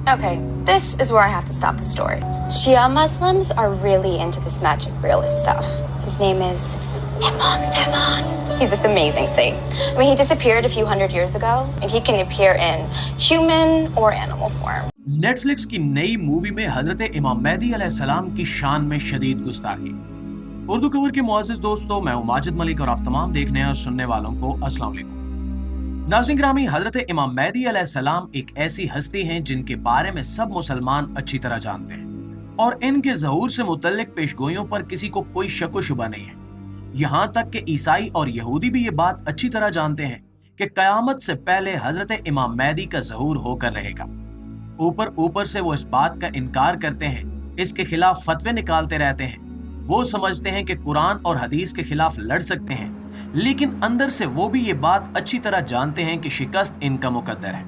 Okay, this is where I have to stop the story. Shia Muslims are really into this magic realist stuff. His name is Imam Zaman. He's this amazing saint. I mean, he disappeared a few hundred years ago, and he can appear in human or animal form. Netflix की नई movie में हजरत इमाम मेहदी अलैहिस्सलाम की शान में शदीद गुस्ताखी। उर्दू खबर के मुअज़्ज़िज़ दोस्तों, मैं हूं माजिद मलिक और आप तमाम देखने और सुनने वालों को अस्सलाम वालेकुम। नाज़रीन ग्रामी, हजरत इमाम मेहदी अलैहिस्सलाम एक ऐसी हस्ती हैं जिनके बारे में सब मुसलमान अच्छी तरह जानते हैं और इनके ज़हूर से मुतल्लिक पेशगोइयों पर किसी को कोई शक व शुबा नहीं है। यहाँ तक कि ईसाई और यहूदी भी ये बात अच्छी तरह जानते हैं कि क़यामत से पहले हजरत इमाम मेहदी का ज़हूर होकर रहेगा। ऊपर से वो इस बात का इनकार करते हैं, इसके खिलाफ फतवे निकालते रहते हैं। वो समझते हैं कि कुरान और हदीस के खिलाफ लड़ सकते हैं, लेकिन अंदर से वो भी ये बात अच्छी तरह जानते हैं कि शिकस्त इनका मुकद्दर है।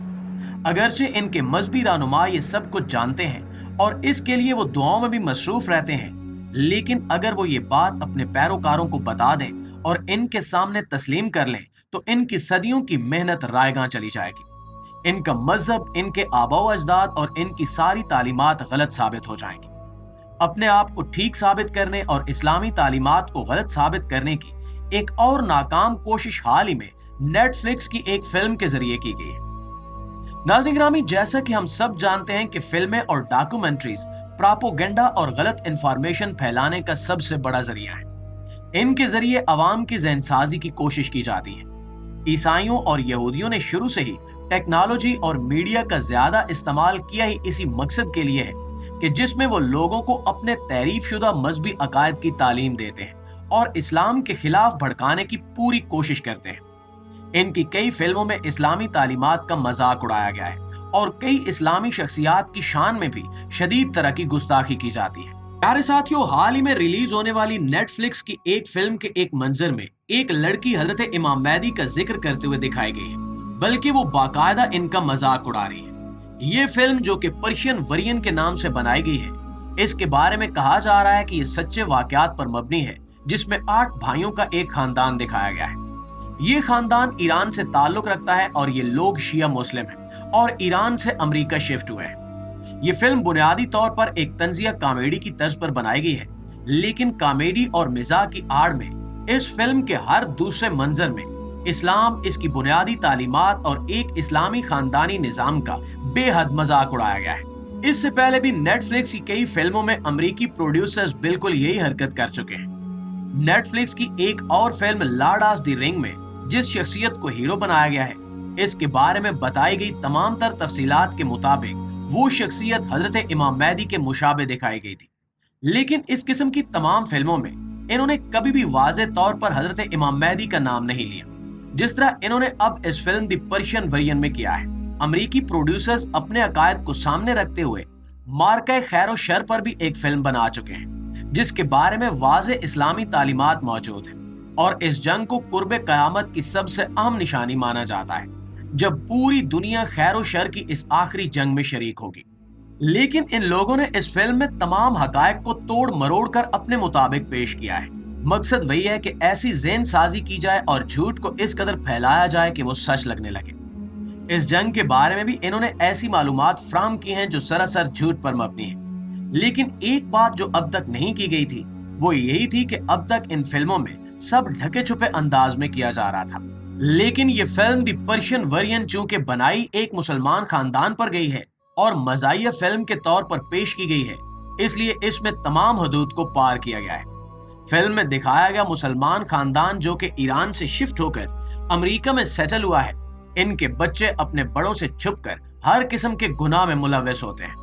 अगरचे इनके मजहबी रहनुमा ये सब कुछ जानते हैं और इसके लिए वो दुआओं में भी मसरूफ रहते हैं, लेकिन अगर वो ये बात अपने पैरोकारों को बता दें और इनके सामने तस्लीम कर लें तो इनकी सदियों की मेहनत रायगां चली जाएगी। इनका मजहब, इनके आबाओ अजदाद और इनकी सारी तालीमात गलत साबित हो जाएंगी। अपने आप को ठीक साबित करने और इस्लामी तालीमात को गलत साबित करने की एक और नाकाम कोशिश हाल ही में नेटफ्लिक्स की एक फिल्म के जरिए की गई है। नाज़रीन ग्रामी, जैसा कि हम सब जानते हैं कि फिल्में और डॉक्यूमेंट्रीज प्रोपेगेंडा और गलत इंफॉर्मेशन फैलाने का सबसे बड़ा जरिया है। इनके जरिए अवाम की ज़हनसाजी की कोशिश की जाती है। ईसाइयों और यहूदियों ने शुरू से ही टेक्नोलॉजी और मीडिया का ज्यादा इस्तेमाल किया ही इसी मकसद के लिए है कि जिसमें वो लोगों को अपने तहरीफ शुदा मजहबी अकायद की तालीम देते हैं और इस्लाम के खिलाफ भड़काने की पूरी कोशिश करते हैं। इनकी कई फिल्मों में इस्लामी तालीमात का मजाक उड़ाया गया है और कई इस्लामी शख्सियात की शान में भी शदीद तरह की गुस्ताखी की जाती है। प्यारे साथियों, हाल ही में रिलीज होने वाली नेटफ्लिक्स की एक फिल्म के एक मंजर में एक लड़की हजरत इमाम मेहदी का जिक्र करते हुए दिखाई गई है, बल्कि वो बाकायदा इनका मजाक उड़ा रही है। ये फिल्म, जो कि पर्शियन वरियन के नाम से बनाई गई है, इसके बारे में कहा जा रहा है कि ये सच्चे वाकयात पर मबनी है, जिसमें 8 भाइयों का एक खानदान दिखाया गया है। ये खानदान ईरान से ताल्लुक रखता है और ये लोग शिया मुस्लिम हैं और ईरान से अमेरिका शिफ्ट हुए हैं। ये फिल्म बुनियादी तौर पर एक तंजिया कॉमेडी की तर्ज पर बनाई गई है, लेकिन कॉमेडी और मिजाह की आड़ में इस फिल्म के हर दूसरे मंजर में इस्लाम, इसकी बुनियादी तालीमात और एक इस्लामी खानदानी निजाम का बेहद मजाक उड़ाया गया है। इससे पहले भी नेटफ्लिक्स की कई फिल्मों में अमेरिकी प्रोड्यूसर्स बिल्कुल यही हरकत कर चुके हैं। नेटफ्लिक्स की एक और film Lord of the ring में जिस शख्सियत को हीरो बनाया गया है, इसके बारे में बताई गई तमाम तर तफसीलात के मुताबिक वो शख्सियत हजरत इमाम मेहदी के मुशाबे दिखाई गई थी। लेकिन इस किस्म की तमाम फिल्मों में इन्होंने कभी भी वाज़े तौर पर हजरत इमाम मेहदी का नाम नहीं लिया, जिस तरह इन्होंने अब इस फिल्म द पर्शियन वरियन में किया है। अमेरिकी प्रोड्यूसर्स अपने अकायद को सामने रखते हुए मार्का खैर और शर पर भी एक फिल्म बना चुके हैं, जिसके बारे में वाज़े इस्लामी तालीमात मौजूद है और इस जंग को कुर्बे क़यामत की सबसे अहम निशानी माना जाता है, जब पूरी दुनिया खैर और शर की इस आखिरी जंग में शरीक होगी। लेकिन इन लोगों ने इस फिल्म में तमाम हकायक को तोड़ मरोड़ कर अपने मुताबिक पेश किया है। मकसद वही है कि ऐसी ज़हन साजी की जाए और झूठ को इस कदर फैलाया जाए कि वो सच लगने लगे। इस जंग के बारे में भी इन्होंने ऐसी मालूमात फ्राहम की हैं जो सरासर झूठ पर मबनी है। लेकिन एक बात जो अब तक नहीं की गई थी, वो यही थी कि अब तक इन फिल्मों में सब ढके छुपे अंदाज में किया जा रहा था। लेकिन ये फिल्म द पर्शियन वरियन चूंकि बनाई एक मुसलमान खानदान पर गई है और मज़ाहिया फिल्म के तौर पर पेश की गई है, इसलिए इसमें तमाम हदूद को पार किया गया है। फिल्म में दिखाया गया मुसलमान खानदान जो कि ईरान से शिफ्ट होकर अमेरिका में सेटल हुआ है, इनके बच्चे अपने बड़ों से छुपकर हर किस्म के गुनाह में मुलव्वस होते हैं।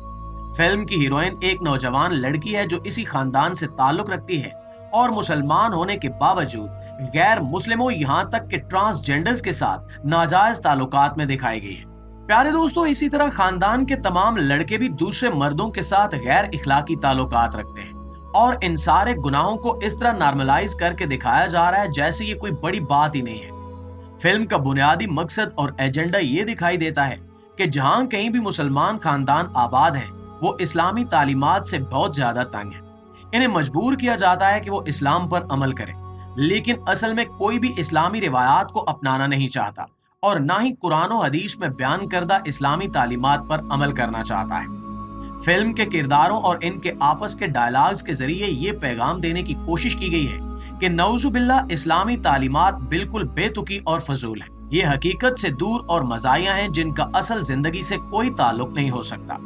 फिल्म की हीरोइन एक नौजवान लड़की है जो इसी खानदान से ताल्लुक रखती है और मुसलमान होने के बावजूद गैर मुस्लिमों, यहाँ तक कि ट्रांसजेंडर्स के साथ नाजायज ताल्लुकात में दिखाई गई है। प्यारे दोस्तों, इसी तरह खानदान के तमाम लड़के भी दूसरे मर्दों के साथ गैर इखलाकी ताल्लुकात रखते हैं और इन सारे गुनाहों को इस तरह नॉर्मलाइज करके दिखाया जा रहा है जैसे ये कोई बड़ी बात ही नहीं है। फिल्म का बुनियादी मकसद और एजेंडा ये दिखाई देता है कि जहां कहीं भी मुसलमान खानदान आबाद हैं, वो इस्लामी तालीमात से बहुत ज्यादा तंग हैं। इन्हें मजबूर किया जाता है कि वो इस्लाम पर अमल करें, लेकिन असल में कोई भी इस्लामी रिवायात को अपनाना नहीं चाहता اور نہ ہی قرآن و حدیث میں بیان کردہ اسلامی تعلیمات پر عمل کرنا چاہتا ہے۔ فلم کے کرداروں اور ان کے آپس کے ڈائلاگز کے ذریعے یہ پیغام دینے کی کوشش کی گئی ہے کہ نعوذ باللہ اسلامی تعلیمات بالکل بے تکی اور فضول ہیں۔ یہ حقیقت سے دور اور مزاحیہ ہیں جن کا اصل زندگی سے کوئی تعلق نہیں ہو سکتا۔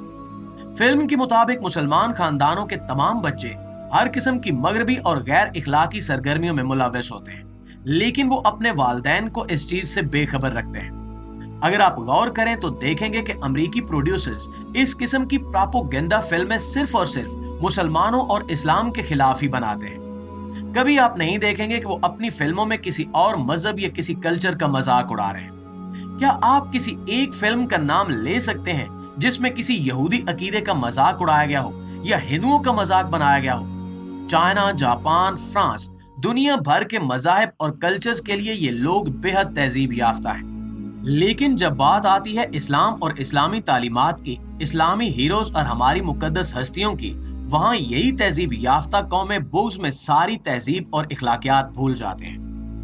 فلم کے مطابق مسلمان خاندانوں کے تمام بچے ہر قسم کی مغربی اور غیر اخلاقی سرگرمیوں میں ملوث ہوتے ہیں، لیکن وہ اپنے والدین کو اس چیز سے بے خبر رکھتے ہیں۔ اگر آپ غور کریں تو دیکھیں گے کہ امریکی پروڈیوسرز اس قسم کی پراپوگنڈا فلمیں صرف اور صرف مسلمانوں اور اسلام کے خلاف ہی بناتے ہیں۔ کبھی آپ نہیں دیکھیں گے کہ وہ اپنی فلموں میں کسی اور مذہب یا کسی کلچر کا مذاق اڑا رہے ہیں۔ کیا آپ کسی ایک فلم کا نام لے سکتے ہیں جس میں کسی یہودی عقیدے کا مذاق اڑایا گیا ہو یا ہندوؤں کا مذاق بنایا گیا ہو؟ چائنا، جاپان، فرانس، دنیا بھر کے مذاہب اور کلچرز کے لیے یہ لوگ بے حد تہذیب یافتہ ہیں، لیکن جب بات آتی ہے اسلام اور اسلامی تعلیمات کی، اسلامی ہیروز اور ہماری مقدس ہستیوں کی، وہاں یہی تہذیب یافتہ قومیں بغض میں ساری تہذیب اور اخلاقیات بھول جاتے ہیں۔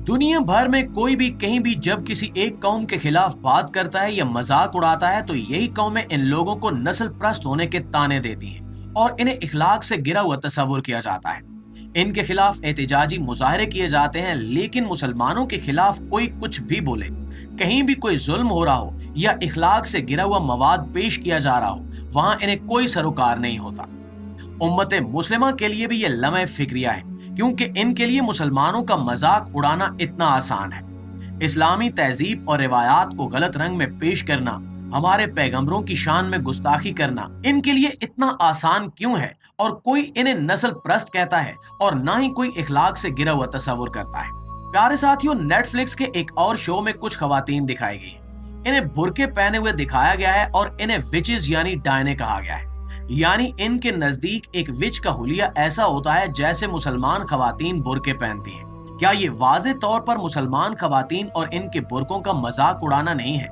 دنیا بھر میں کوئی بھی کہیں بھی جب کسی ایک قوم کے خلاف بات کرتا ہے یا مذاق اڑاتا ہے تو یہی قومیں ان لوگوں کو نسل پرست ہونے کے طعنے دیتی ہیں اور انہیں اخلاق سے گرا ہوا تصور کیا جاتا ہے۔ ان کے خلاف احتجاجی مظاہرے کیے جاتے ہیں، لیکن مسلمانوں کے خلاف کوئی کچھ بھی بولے، کہیں بھی کوئی ظلم ہو رہا ہو یا اخلاق سے گرا ہوا مواد پیش کیا جا رہا ہو، وہاں انہیں کوئی سروکار نہیں ہوتا۔ امت مسلمہ کے لیے بھی یہ لمحہ فکریہ ہے، کیونکہ ان کے لیے مسلمانوں کا مذاق اڑانا اتنا آسان ہے۔ اسلامی تہذیب اور روایات کو غلط رنگ میں پیش کرنا، ہمارے پیغمبروں کی شان میں گستاخی کرنا ان کے لیے اتنا آسان کیوں ہے، اور کوئی انہیں نسل پرست کہتا ہے اور نہ ہی کوئی اخلاق سے گرا ہوا تصور کرتا ہے۔ پیارے ساتھیوں، نیٹ فلکس کے ایک اور شو میں کچھ خواتین دکھائی گئی ہیں۔ انہیں برقعے پہنے ہوئے دکھایا گیا ہے اور انہیں وچز یعنی ڈائنے کہا گیا ہے، یعنی ان کے نزدیک ایک وچ کا حلیہ ایسا ہوتا ہے جیسے مسلمان خواتین برقعے پہنتی ہیں۔ کیا یہ واضح طور پر مسلمان خواتین اور ان کے برقعوں کا مذاق اڑانا نہیں ہے؟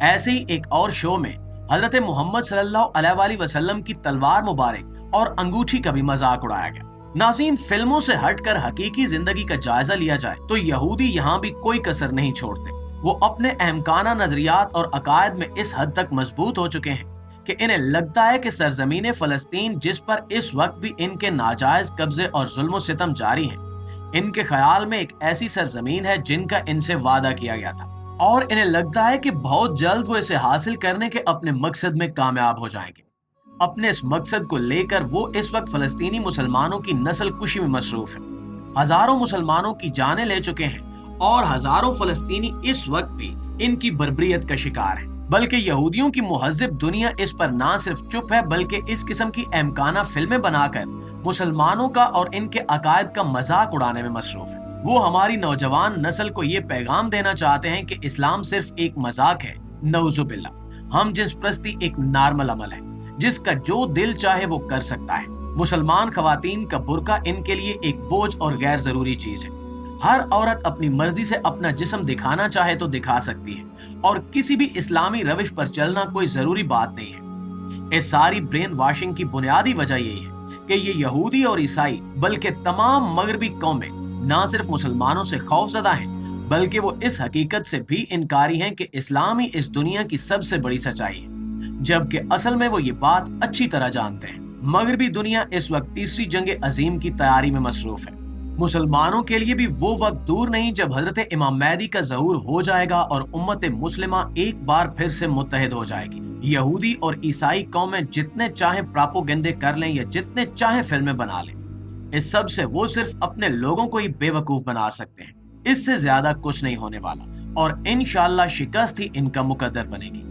ایسے ہی ایک اور شو میں حضرت محمد صلی اللہ علیہ وآلہ وسلم کی تلوار مبارک اور انگوٹھی کا بھی مذاق اڑایا گیا۔ ناظرین، فلموں سے ہٹ کر حقیقی زندگی کا جائزہ لیا جائے تو یہودی یہاں بھی کوئی کسر نہیں چھوڑتے۔ وہ اپنے احمقانہ نظریات اور عقائد میں اس حد تک مضبوط ہو چکے ہیں کہ انہیں لگتا ہے کہ سرزمین فلسطین، جس پر اس وقت بھی ان کے ناجائز قبضے اور ظلم و ستم جاری ہیں، ان کے خیال میں ایک ایسی سرزمین ہے جن کا ان سے وعدہ کیا گیا تھا، اور انہیں لگتا ہے کہ بہت جلد وہ اسے حاصل کرنے کے اپنے مقصد میں کامیاب ہو جائیں گے۔ اپنے اس مقصد کو لے کر وہ اس وقت فلسطینی مسلمانوں کی نسل کشی میں مصروف ہیں، ہزاروں مسلمانوں کی جانیں لے چکے ہیں اور ہزاروں فلسطینی اس وقت بھی ان کی بربریت کا شکار ہیں۔ بلکہ یہودیوں کی مہذب دنیا اس پر نہ صرف چپ ہے بلکہ اس قسم کی احمقانہ فلمیں بنا کر مسلمانوں کا اور ان کے عقائد کا مذاق اڑانے میں مصروف ہے۔ وہ ہماری نوجوان نسل کو یہ پیغام دینا چاہتے ہیں کہ اسلام صرف ایک مذاق ہے، نعوذ باللہ۔ ہم جنس پرستی ایک نارمل عمل ہے جس کا جو دل چاہے وہ کر سکتا ہے۔ مسلمان خواتین کا برقع ان کے لیے ایک بوجھ اور غیر ضروری چیز ہے۔ ہر عورت اپنی مرضی سے اپنا جسم دکھانا چاہے تو دکھا سکتی ہے، اور کسی بھی اسلامی روش پر چلنا کوئی ضروری بات نہیں ہے۔ اس ساری برین واشنگ کی بنیادی وجہ یہی ہے کہ یہ یہودی اور عیسائی بلکہ تمام مغربی قومیں نہ صرف مسلمانوں سے خوف زدہ ہیں بلکہ وہ اس حقیقت سے بھی انکاری ہیں کہ اسلام ہی اس دنیا کی سب سے بڑی سچائی ہے، جبکہ اصل میں وہ یہ بات اچھی طرح جانتے ہیں۔ مغربی دنیا اس وقت تیسری جنگ عظیم کی تیاری میں مصروف ہے۔ مسلمانوں کے لیے بھی وہ وقت دور نہیں جب حضرت امام مہدی کا ظہور ہو جائے گا اور امت مسلمہ ایک بار پھر سے متحد ہو جائے گی۔ یہودی اور عیسائی قومیں جتنے چاہیں پراپوگنڈے کر لیں یا جتنے چاہیں فلمیں بنا لیں، اس سب سے وہ صرف اپنے لوگوں کو ہی بے وقوف بنا سکتے ہیں۔ اس سے زیادہ کچھ نہیں ہونے والا، اور انشاءاللہ شکست ہی ان کا مقدر بنے گی۔